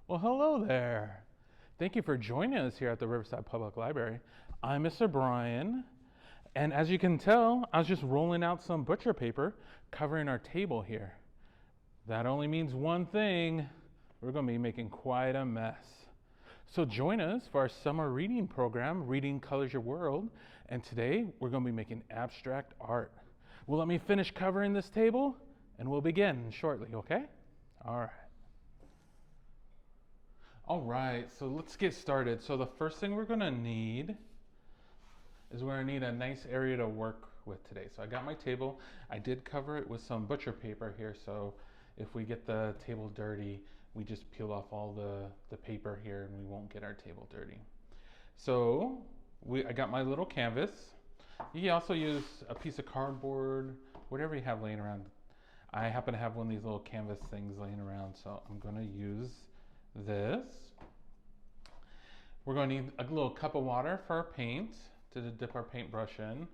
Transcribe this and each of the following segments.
Well, hello there. Thank you for joining us here at the Riverside Public Library. I'm Mr. Brian, and as you can tell, I was just rolling out some butcher paper covering our table here. That only means one thing: we're going to be making quite a mess. So join us for our summer reading program, Reading Colors Your World, and today we're going to be making abstract art. Well, let me finish covering this table, and we'll begin shortly, okay? All right. All right, so let's get started. So the first thing we're gonna need is we're gonna need a nice area to work with today. So I got my table. I did cover it with some butcher paper here, so if we get the table dirty, we just peel off all the paper here and we won't get our table dirty. So I got my little canvas. You can also use a piece of cardboard, whatever you have laying around. I happen to have one of these little canvas things laying around, so I'm gonna use this. We're going to need a little cup of water for our paint to dip our paintbrush in.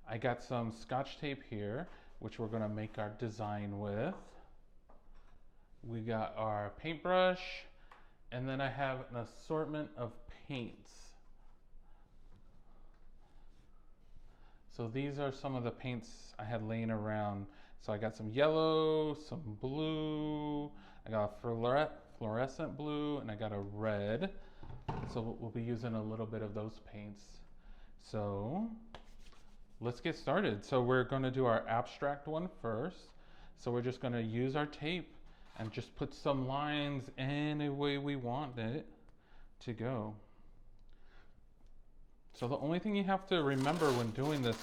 I got some Scotch tape here, which we're going to make our design with. We got our paintbrush, and then I have an assortment of paints. So these are some of the paints I had laying around. So I got some yellow, some blue, I got a fluorescent blue, and I got a red. So we'll be using a little bit of those paints. So let's get started. So we're going to do our abstract one first. So we're just going to use our tape and just put some lines any way we want it to go. So the only thing you have to remember when doing this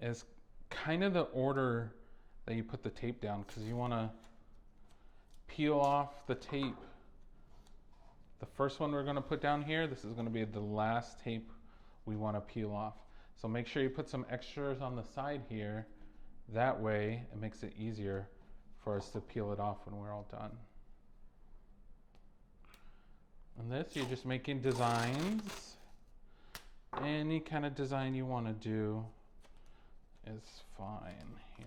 is kind of the order that you put the tape down, because you want to peel off the tape. The first one we're going to put down here, this is going to be the last tape we want to peel off. So make sure you put some extras on the side here. That way it makes it easier for us to peel it off when we're all done. And this, you're just making designs. Any kind of design you want to do is fine here.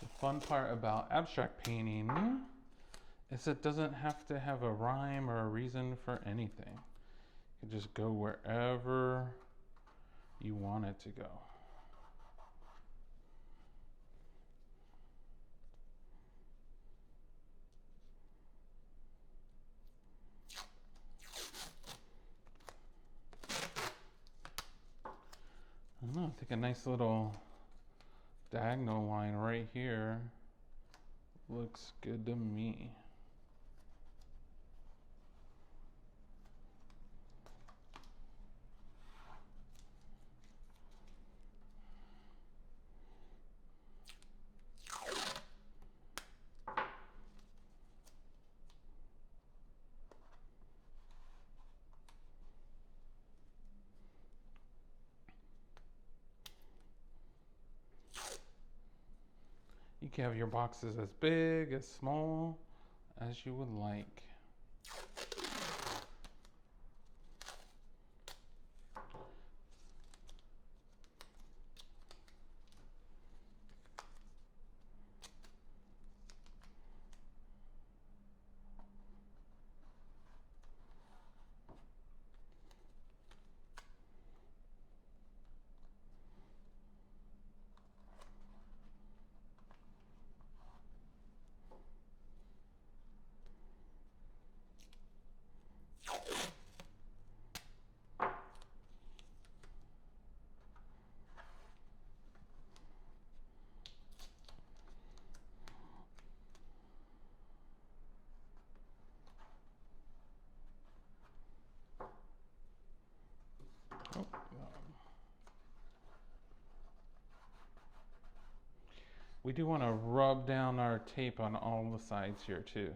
The fun part about abstract painting is it doesn't have to have a rhyme or a reason for anything. You can just go wherever you want it to go. I don't know, I think a nice little diagonal line right here looks good to me. You can have your boxes as big, as small as you would like. We do want to rub down our tape on all the sides here too,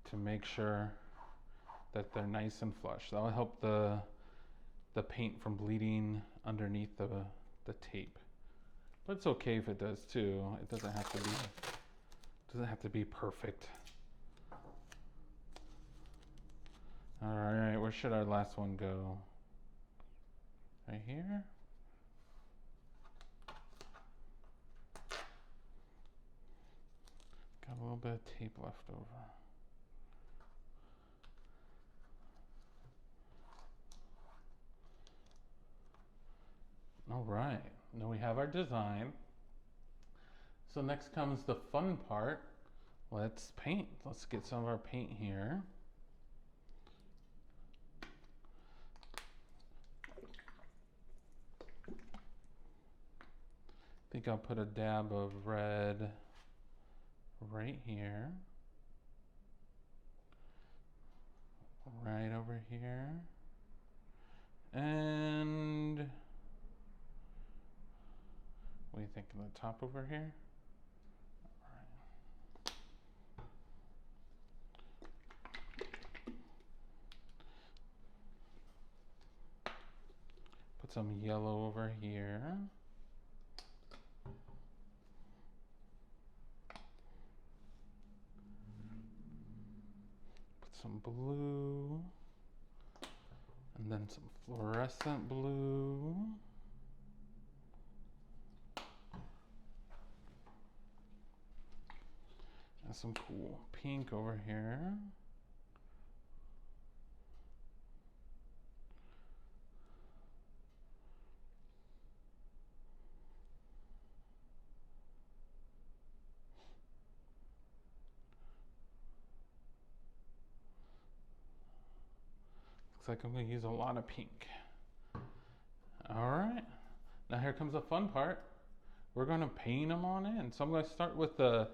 to make sure that they're nice and flush. That'll help the paint from bleeding underneath the tape. But it's okay if it does too. It doesn't have to be perfect. All right, where should our last one go? Right here? Got a little bit of tape left over. All right, now we have our design. So next comes the fun part. Let's paint. Let's get some of our paint here. I think I'll put a dab of red right here. Right over here. And what do you think of the top over here? Put some yellow over here. Put some blue. And then some fluorescent blue. And some cool pink over here. Looks like I'm going to use a lot of pink. All right. Now here comes the fun part. We're going to paint them on in. So I'm going to start with the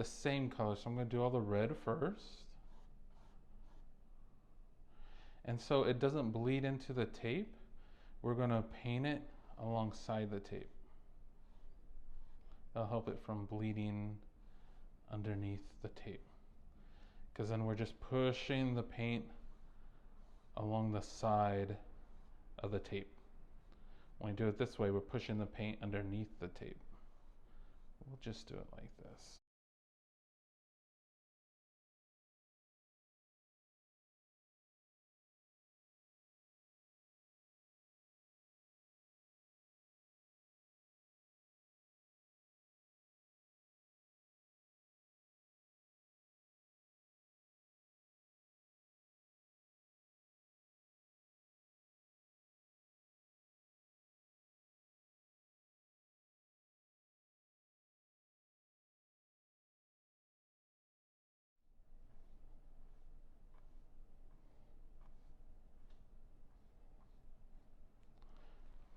same color. So I'm going to do all the red first. And so it doesn't bleed into the tape, we're going to paint it alongside the tape. That'll help it from bleeding underneath the tape. Because then we're just pushing the paint along the side of the tape. When we do it this way, we're pushing the paint underneath the tape. We'll just do it like this.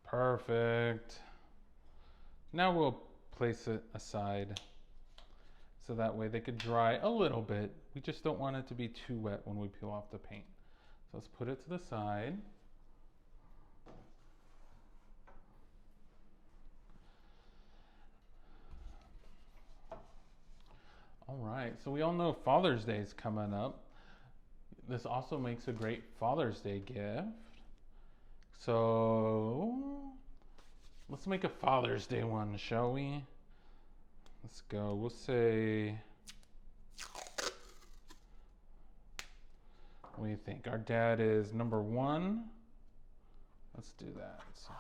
Perfect. Now we'll place it aside so that way they could dry a little bit. We just don't want it to be too wet when we peel off the paint. So let's put it to the side. All right, so we all know Father's Day is coming up. This also makes a great Father's Day gift. So let's make a Father's Day one, shall we? Let's go. We'll say, what do you think? Our dad is number 1. Let's do that. So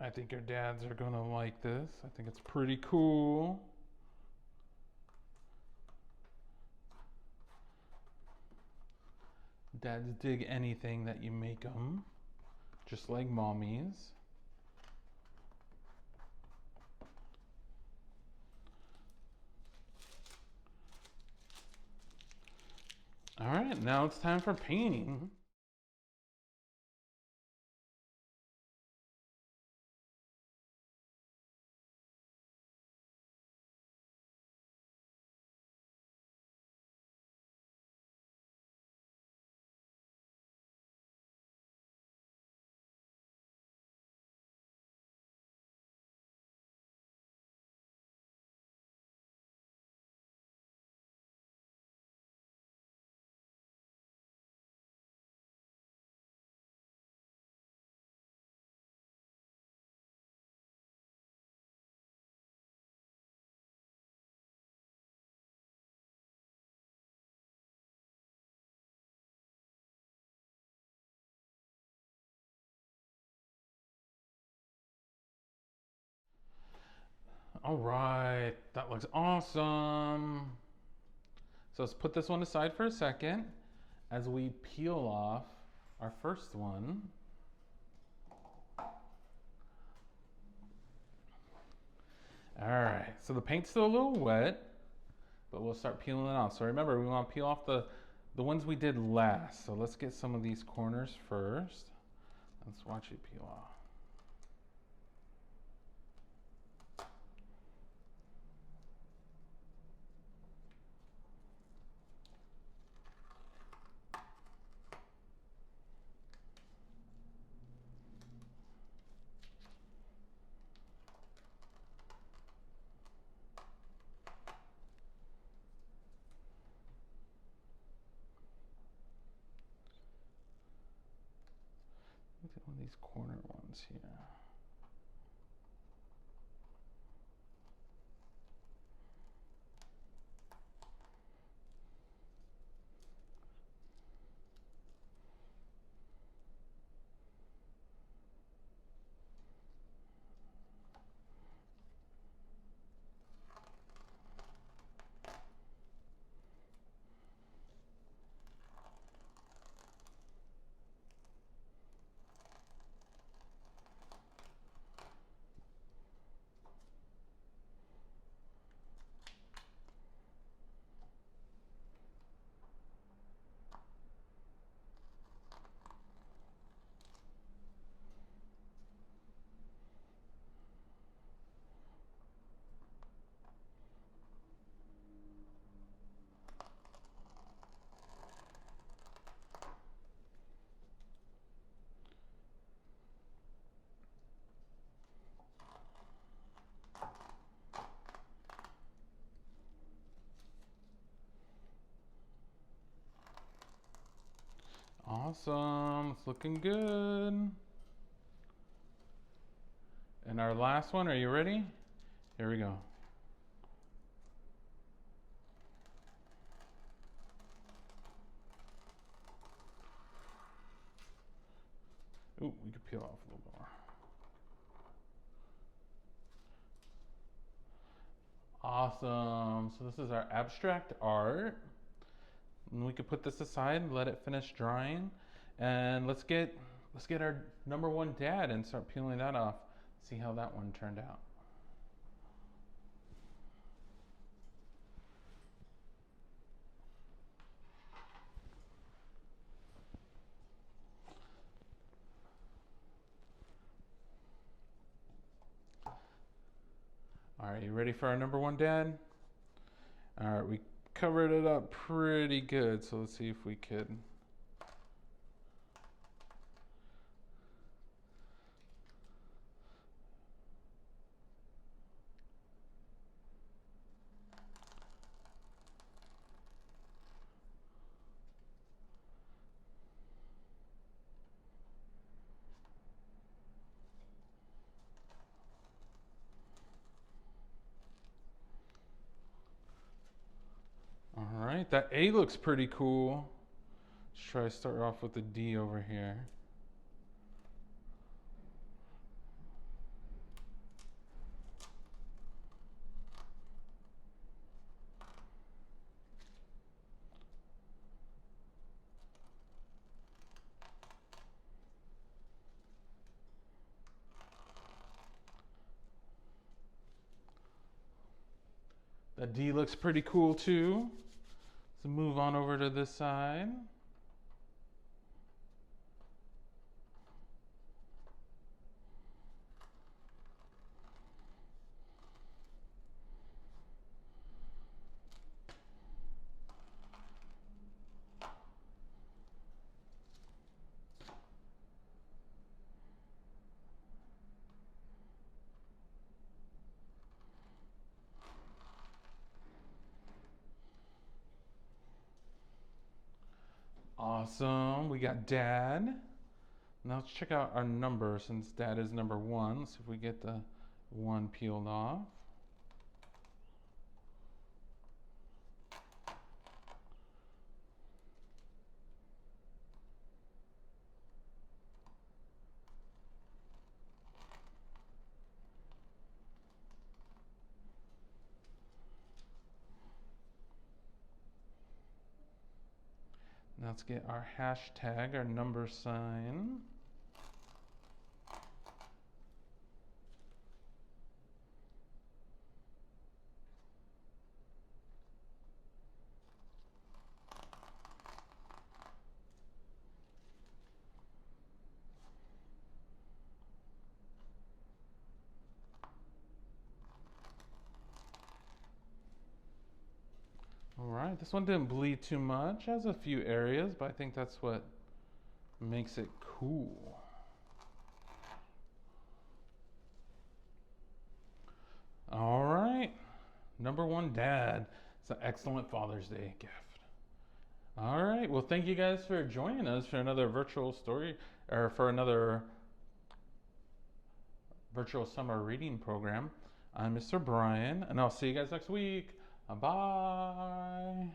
I think your dads are gonna like this. I think it's pretty cool. Dads dig anything that you make them, just like mommies. All right, now it's time for painting. All right, that looks awesome. So let's put this one aside for a second as we peel off our first one. All right, so the paint's still a little wet, but we'll start peeling it off. So remember, we want to peel off the ones we did last. So let's get some of these corners first. Let's watch it peel off. Look at one of these corner ones here. Awesome, it's looking good. And our last one, are you ready? Here we go. Ooh, we could peel off a little more. Awesome, so this is our abstract art. And we could put this aside and let it finish drying. And let's get our number one dad and start peeling that off. See how that one turned out. All right, you ready for our number one dad? All right, we covered it up pretty good, so let's see if we could. All right, that A looks pretty cool. Let's try to start off with the D over here. The D looks pretty cool too. So move on over to this side. Awesome. We got dad. Now let's check out our number since dad is number 1. Let's see if we get the 1 peeled off. Now let's get our hashtag, our number sign. All right, this one didn't bleed too much. It has a few areas, but I think that's what makes it cool. All right, number 1, dad. It's an excellent Father's Day gift. All right, well, thank you guys for joining us for another virtual story, or for another virtual summer reading program. I'm Mr. Brian, and I'll see you guys next week. Bye.